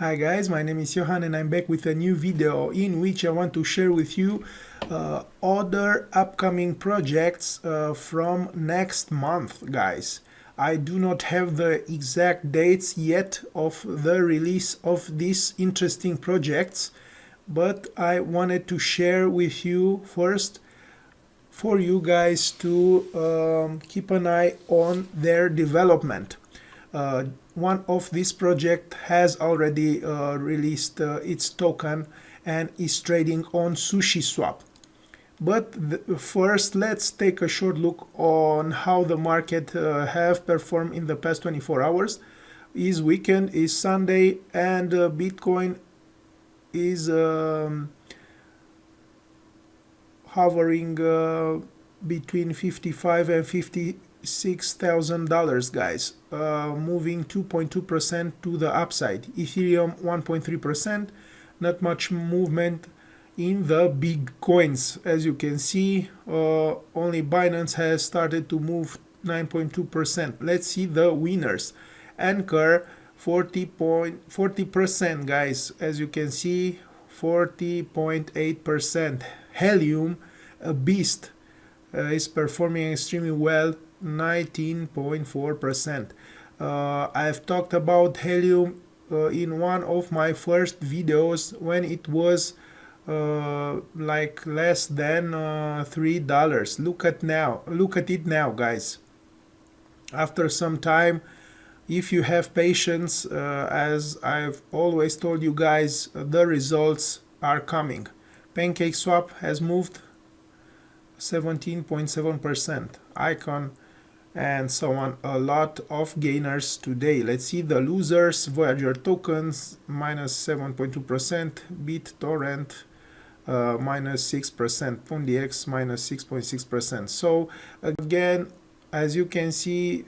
Hi guys, my name is Johan and I'm back with a new video in which I want to share with you other upcoming projects from next month, guys. I do not have the exact dates yet of the release of these interesting projects, but I wanted to share with you first for you guys to keep an eye on their development. One of this project has already released its token and is trading on SushiSwap. But first, let's take a short look on how the market have performed in the past 24 hours. Is weekend, is Sunday, and Bitcoin is hovering between $55,000 and $56,000, guys, moving 2.2% to the upside. Ethereum 1.3%. Not much movement in the big coins. As you can see, only Binance has started to move 9.2%. Let's see the winners. Anchor 40%, guys. As you can see, 40.8%. Helium, a beast, is performing extremely well, 19.4%. I've talked about Helium in one of my first videos when it was like less than $3. Look at it now, guys. After some time, if you have patience, as I've always told you guys, the results are coming. PancakeSwap has moved 17.7%, Icon, and so on. A lot of gainers today. Let's see the losers. Voyager tokens minus 7.2%, BitTorrent minus 6%, PondiX minus 6.6%. So again, as you can see,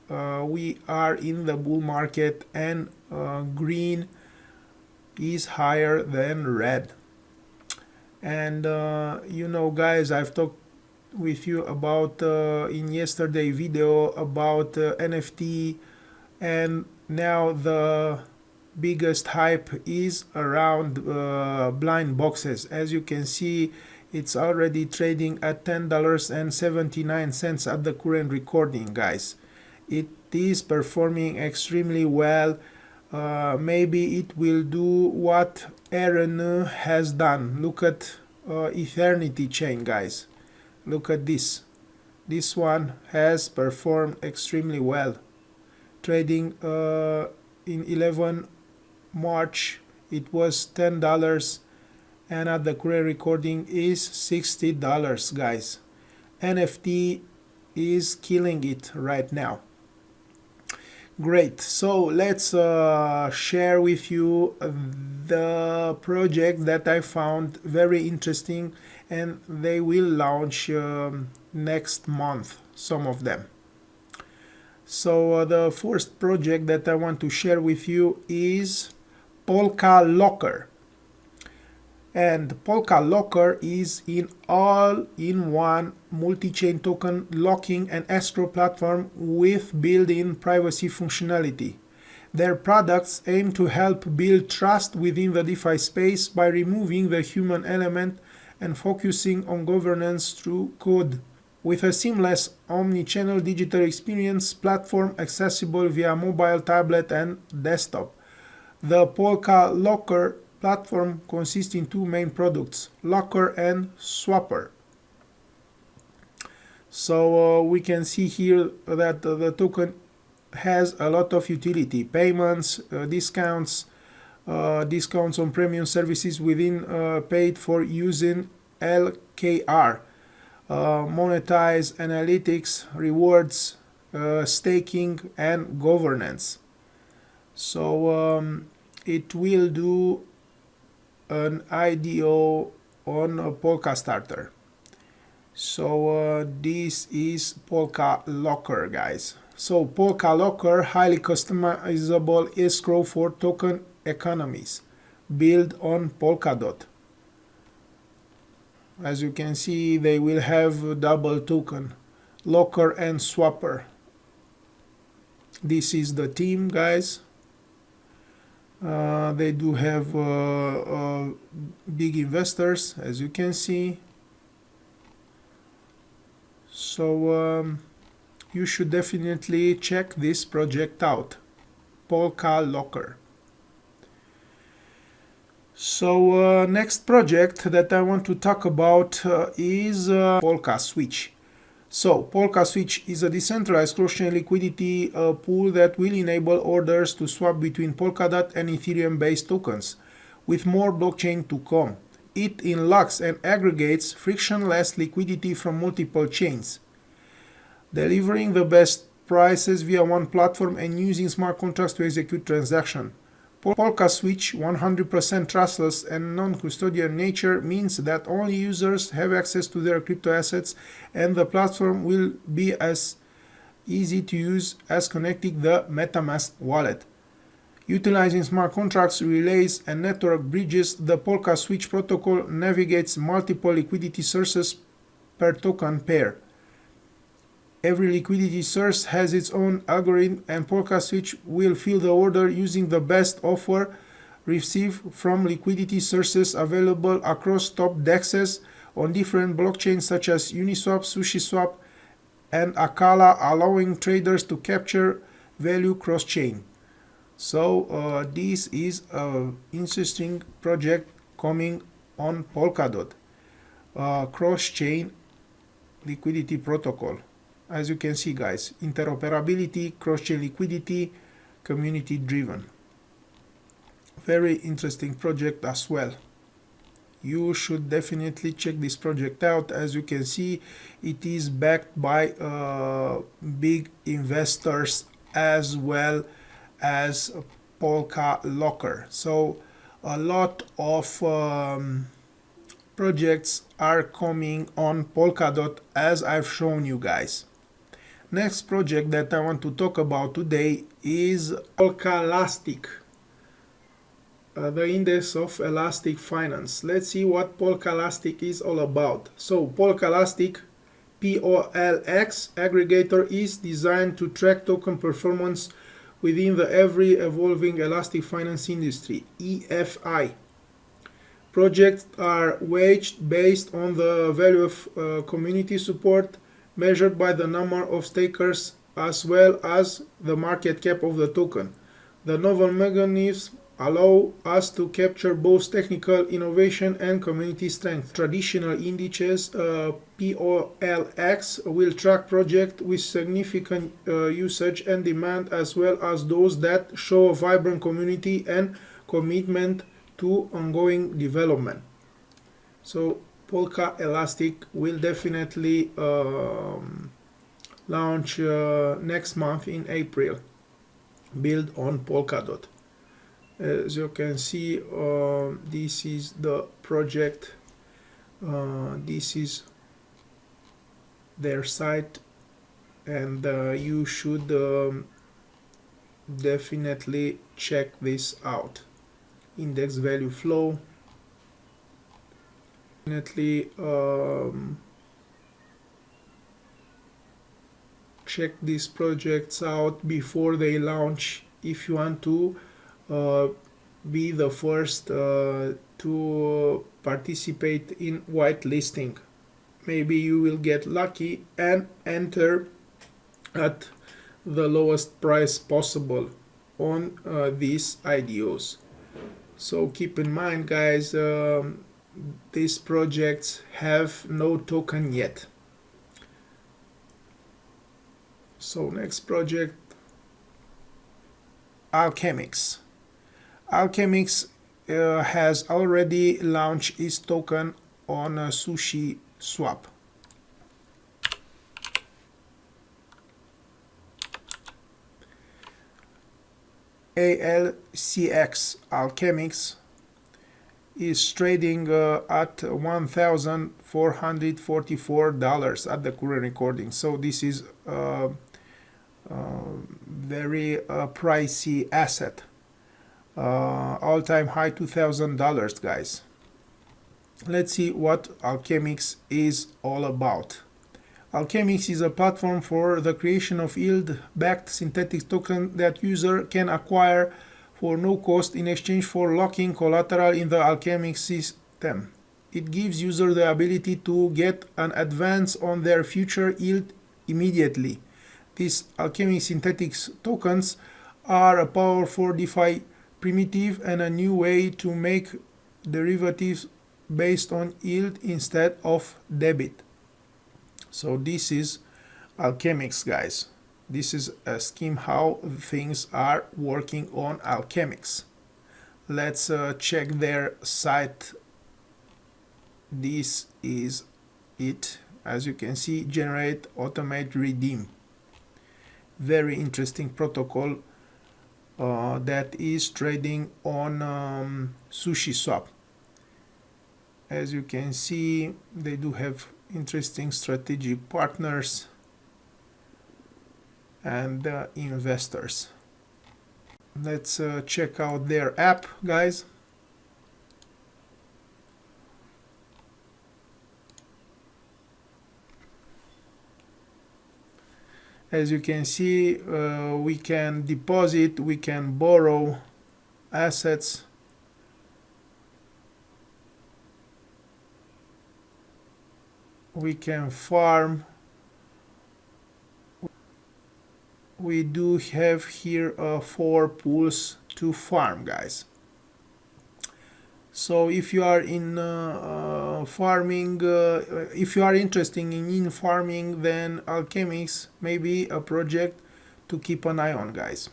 we are in the bull market, and green is higher than red. And you know, guys, I've talked with you about in yesterday video about NFT, and now the biggest hype is around blind boxes. As you can see, it's already trading at $10.79 at the current recording, guys. It is performing extremely well. Maybe it will do what Aaron has done. Look at Eternity chain, guys. Look at this. This one has performed extremely well. Trading in 11 March, it was $10, and at the current recording is $60, guys. NFT is killing it right now. Great, so let's share with you the project that I found very interesting, and they will launch next month, some of them. So the first project that I want to share with you is Polklokr. And Polklokr is an all-in-one multi-chain token locking and escrow platform with built-in privacy functionality. Their products aim to help build trust within the DeFi space by removing the human element and focusing on governance through code. With a seamless omni-channel digital experience platform accessible via mobile, tablet, and desktop. The Polklokr platform consists in two main products, Locker and Swapper. So we can see here that the token has a lot of utility, payments, discounts on premium services within paid for using LKR, monetize, analytics, rewards, staking, and governance. So it will do an IDO on a Polkastarter. So this is Polklokr, guys. So Polklokr, highly customizable escrow for token economies, built on Polkadot. As you can see, they will have double token, Locker and Swapper. This is the team, guys. They do have big investors, as you can see. So you should definitely check this project out, Polklokr. So next project that I want to talk about is Polkaswitch. So Polkaswitch is a decentralized cross-chain liquidity pool that will enable orders to swap between Polkadot and Ethereum-based tokens, with more blockchain to come. It unlocks and aggregates frictionless liquidity from multiple chains, delivering the best prices via one platform and using smart contracts to execute transactions. Polkaswitch 100% trustless and non-custodial nature means that only users have access to their crypto assets, and the platform will be as easy to use as connecting the MetaMask wallet. Utilizing smart contracts, relays, and network bridges, the Polkaswitch protocol navigates multiple liquidity sources per token pair. Every liquidity source has its own algorithm, and Polkaswitch will fill the order using the best offer received from liquidity sources available across top dexes on different blockchains such as Uniswap, SushiSwap, and Akala, allowing traders to capture value cross-chain. So this is an interesting project coming on Polkadot, cross-chain liquidity protocol. As you can see, guys, interoperability, cross-chain liquidity, community driven. Very interesting project as well. You should definitely check this project out. As you can see, it is backed by big investors as well as Polklokr. So a lot of projects are coming on Polkadot, as I've shown you guys. Next project that I want to talk about today is Polkalastic, the index of elastic finance. Let's see what Polkalastic is all about. So Polkalastic, POLX aggregator, is designed to track token performance within the ever evolving elastic finance industry, EFI. Projects are weighted based on the value of community support, measured by the number of stakers as well as the market cap of the token. The novel mechanisms allow us to capture both technical innovation and community strength. Traditional indices, POLX, will track projects with significant usage and demand, as well as those that show a vibrant community and commitment to ongoing development. So Polkalastic will definitely launch next month in April, built on Polkadot. As you can see, this is the project. This is their site, and you should definitely check this out. Index value flow. Definitely check these projects out before they launch if you want to be the first to participate in whitelisting. Maybe you will get lucky and enter at the lowest price possible on these AIOZ. So keep in mind, guys, these projects have no token yet. So next project, Alchemix. Alchemix has already launched its token on SushiSwap. ALCX Alchemix is trading at $1,444 at the current recording. So this is very pricey asset. All-time high $2,000, guys. Let's see what Alchemix is all about. Alchemix is a platform for the creation of yield-backed synthetic tokens that user can acquire for no cost in exchange for locking collateral in the Alchemix system. It gives users the ability to get an advance on their future yield immediately. These Alchemix synthetic tokens are a powerful DeFi primitive and a new way to make derivatives based on yield instead of debit. So this is Alchemix, guys. This is a scheme how things are working on Alchemix. Let's check their site. This is it. As you can see, generate, automate, redeem. Very interesting protocol that is trading on SushiSwap. As you can see, they do have interesting strategic partners and investors. Let's check out their app, guys. As you can see, we can deposit, we can borrow assets, we can farm. We do have here 4 pools to farm, guys. So if you are in farming, if you are interested in farming, then Alchemix may be a project to keep an eye on, guys.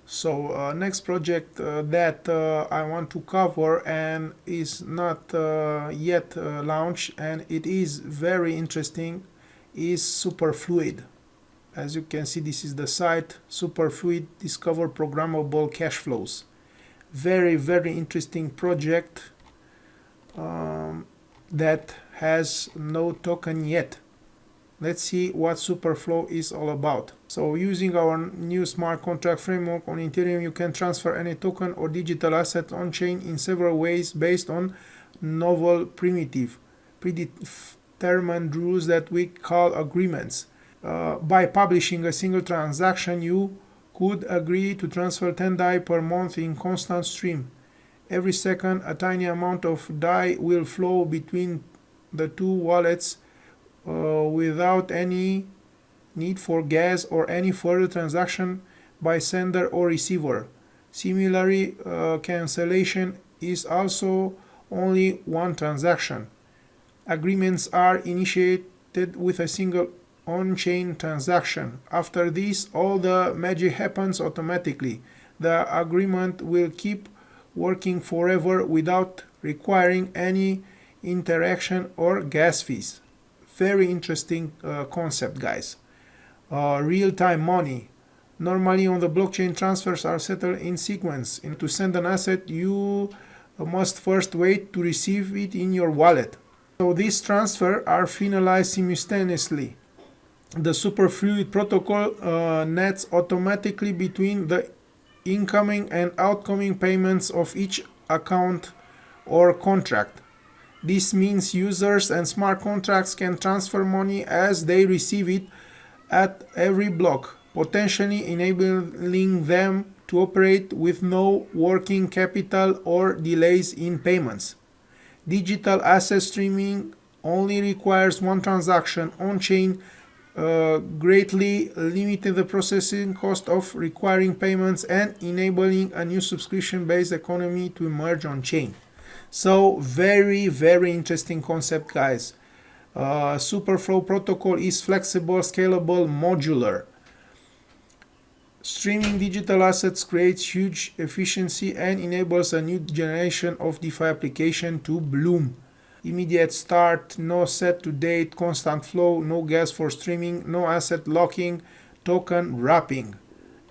So next project that I want to cover and is not yet launched, and it is very interesting, is Superfluid. As you can see, this is the site. Superfluid, discover programmable cash flows. Very, very interesting project that has no token yet. Let's see what Superflow is all about. So using our new smart contract framework on Ethereum, you can transfer any token or digital asset on chain in several ways based on novel predetermined rules that we call agreements. By publishing a single transaction, you could agree to transfer 10 DAI per month in constant stream. Every second, a tiny amount of DAI will flow between the two wallets without any need for gas or any further transaction by sender or receiver. Similarly, cancellation is also only one transaction. Agreements are initiated with a single on-chain transaction. After this, all the magic happens automatically. The agreement will keep working forever without requiring any interaction or gas fees. Very interesting concept, guys. Real-time money. Normally on the blockchain, transfers are settled in sequence. And to send an asset, you must first wait to receive it in your wallet. So these transfers are finalized simultaneously. The Superfluid protocol nets automatically between the incoming and outgoing payments of each account or contract. This means users and smart contracts can transfer money as they receive it at every block, potentially enabling them to operate with no working capital or delays in payments. Digital asset streaming only requires one transaction on-chain, greatly limiting the processing cost of requiring payments and enabling a new subscription-based economy to emerge on-chain. So very, very interesting concept, guys. Superflow protocol is flexible, scalable, modular. Streaming digital assets creates huge efficiency and enables a new generation of DeFi application to bloom. Immediate start, no set to date, constant flow, no gas for streaming, no asset locking, token wrapping,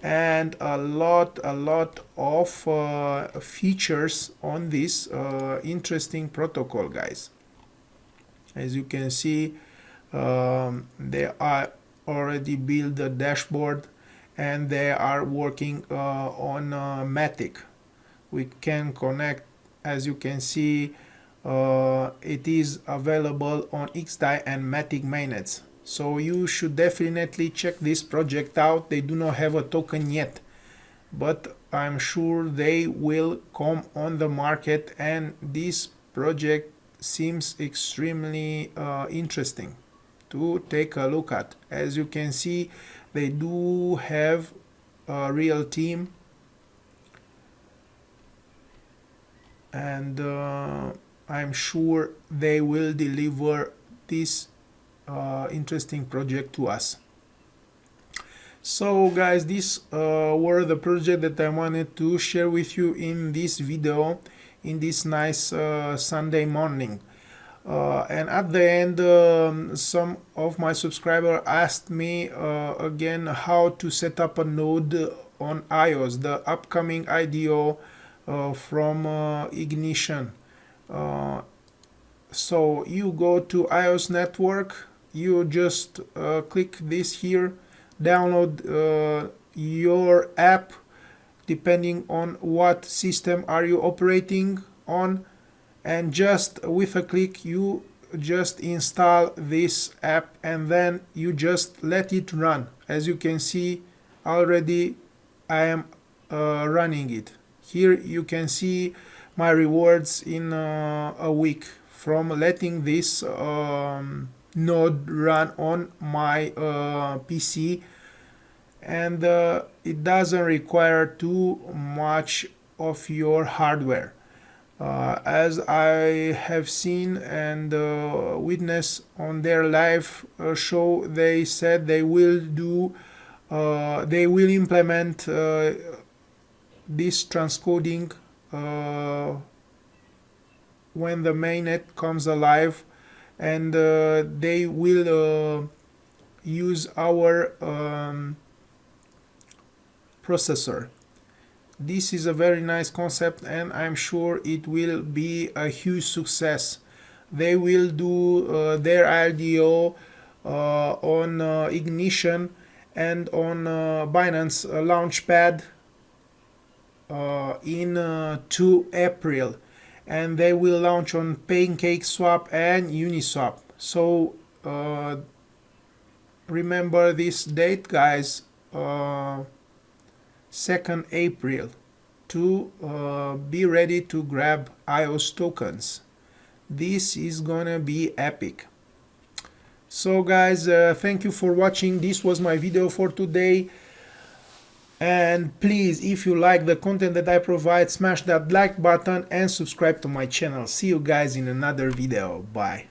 and a lot of features on this interesting protocol, guys. As you can see, they are already built the dashboard and they are working on Matic. We can connect, as you can see, it is available on XDAI and Matic mainnets. So you should definitely check this project out. They do not have a token yet. but I'm sure they will come on the market, and this project seems extremely interesting to take a look at. As you can see, they do have a real team, and I'm sure they will deliver this interesting project to us. So guys, these were the project that I wanted to share with you in this video, in this nice Sunday morning. And at the end, some of my subscribers asked me again how to set up a node on AIOZ, the upcoming IDO from Ignition. So you go to AIOZ network, you just click this here, download your app depending on what system are you operating on, and just with a click you just install this app, and then you just let it run. As you can see, already I am running it. Here you can see my rewards in a week from letting this node run on my PC, and it doesn't require too much of your hardware. As I have seen and witnessed on their live show, they said they will implement this transcoding when the mainnet comes alive, and they will use our processor. This is a very nice concept, and I'm sure it will be a huge success. They will do their IDO on Ignition and on Binance Launchpad in 2 April, and they will launch on PancakeSwap and Uniswap. So remember this date, guys, 2nd April, to be ready to grab AIOZ tokens. This is gonna be epic. So guys, thank you for watching. This was my video for today, and please, if you like the content that I provide, smash that like button and subscribe to my channel. See you guys in another video. Bye.